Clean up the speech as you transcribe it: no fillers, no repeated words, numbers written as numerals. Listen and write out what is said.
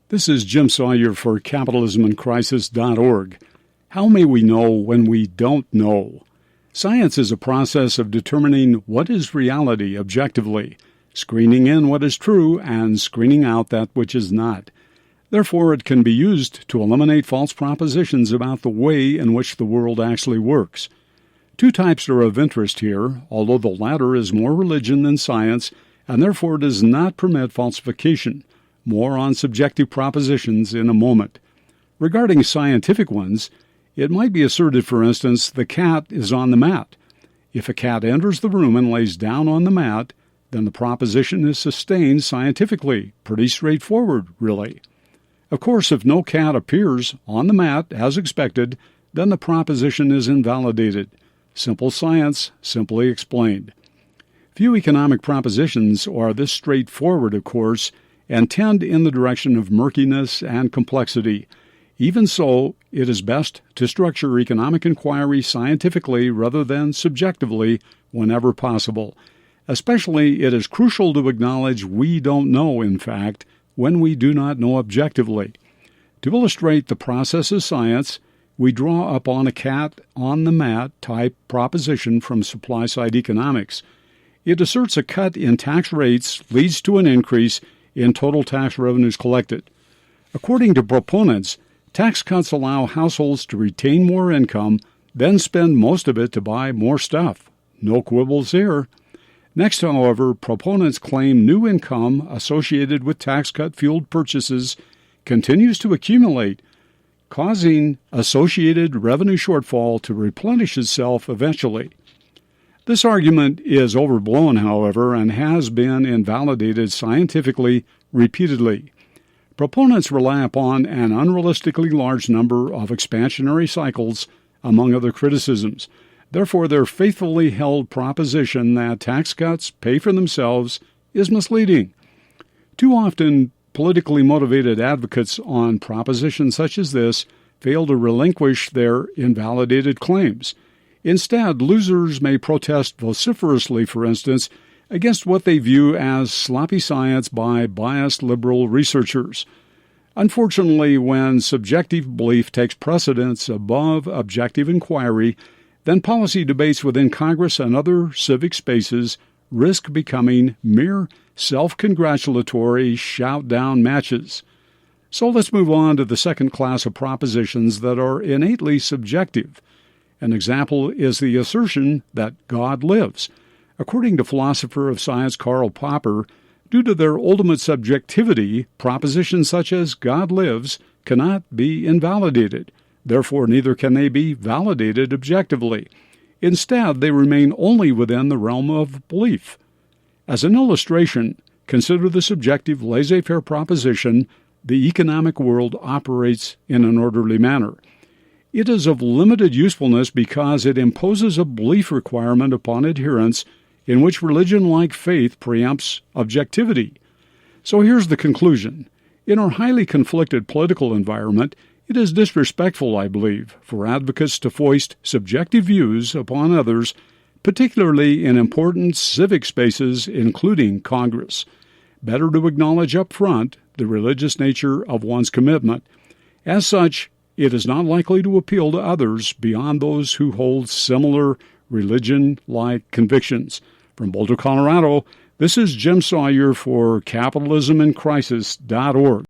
This is Jim Sawyer for Capitalism.org. How may we know when we don't know? Science is a process of determining what is reality objectively, screening in what is true and screening out that which is not. Therefore, it can be used to eliminate false propositions about the way in which the world actually works. Two types are of interest here, although the latter is more religion than science, and therefore does not permit falsification. More on subjective propositions in a moment. Regarding scientific ones, it might be asserted, for instance, the cat is on the mat. If a cat enters the room and lays down on the mat, then the proposition is sustained scientifically. Pretty straightforward, really. Of course, if no cat appears on the mat as expected, then the proposition is invalidated. Simple science, simply explained. Few economic propositions are this straightforward, of course, and tend in the direction of murkiness and complexity. Even so, it is best to structure economic inquiry scientifically rather than subjectively whenever possible. Especially, it is crucial to acknowledge we don't know, in fact, when we do not know objectively. To illustrate the process of science, we draw upon a cat on the mat type proposition from supply-side economics. It asserts a cut in tax rates leads to an increase in total tax revenues collected. According to proponents, tax cuts allow households to retain more income, then spend most of it to buy more stuff. No quibbles here. Next, however, proponents claim new income associated with tax cut-fueled purchases continues to accumulate, causing associated revenue shortfall to replenish itself eventually. This argument is overblown, however, and has been invalidated scientifically repeatedly. Proponents rely upon an unrealistically large number of expansionary cycles, among other criticisms. Therefore, their faithfully held proposition that tax cuts pay for themselves is misleading. Too often, politically motivated advocates on propositions such as this fail to relinquish their invalidated claims. Instead, losers may protest vociferously, for instance, against what they view as sloppy science by biased liberal researchers. Unfortunately, when subjective belief takes precedence above objective inquiry, then policy debates within Congress and other civic spaces risk becoming mere self-congratulatory shout-down matches. So let's move on to the second class of propositions that are innately subjective. An example is the assertion that God lives. According to philosopher of science Karl Popper, due to their ultimate subjectivity, propositions such as God lives cannot be invalidated. Therefore, neither can they be validated objectively. Instead, they remain only within the realm of belief. As an illustration, consider the subjective laissez-faire proposition, the economic world operates in an orderly manner. It is of limited usefulness because it imposes a belief requirement upon adherents in which religion-like faith preempts objectivity. So here's the conclusion. In our highly conflicted political environment, it is disrespectful, I believe, for advocates to foist subjective views upon others, particularly in important civic spaces, including Congress. Better to acknowledge up front the religious nature of one's commitment. As such, it is not likely to appeal to others beyond those who hold similar religion-like convictions. From Boulder, Colorado, this is Jim Sawyer for Capitalism.org.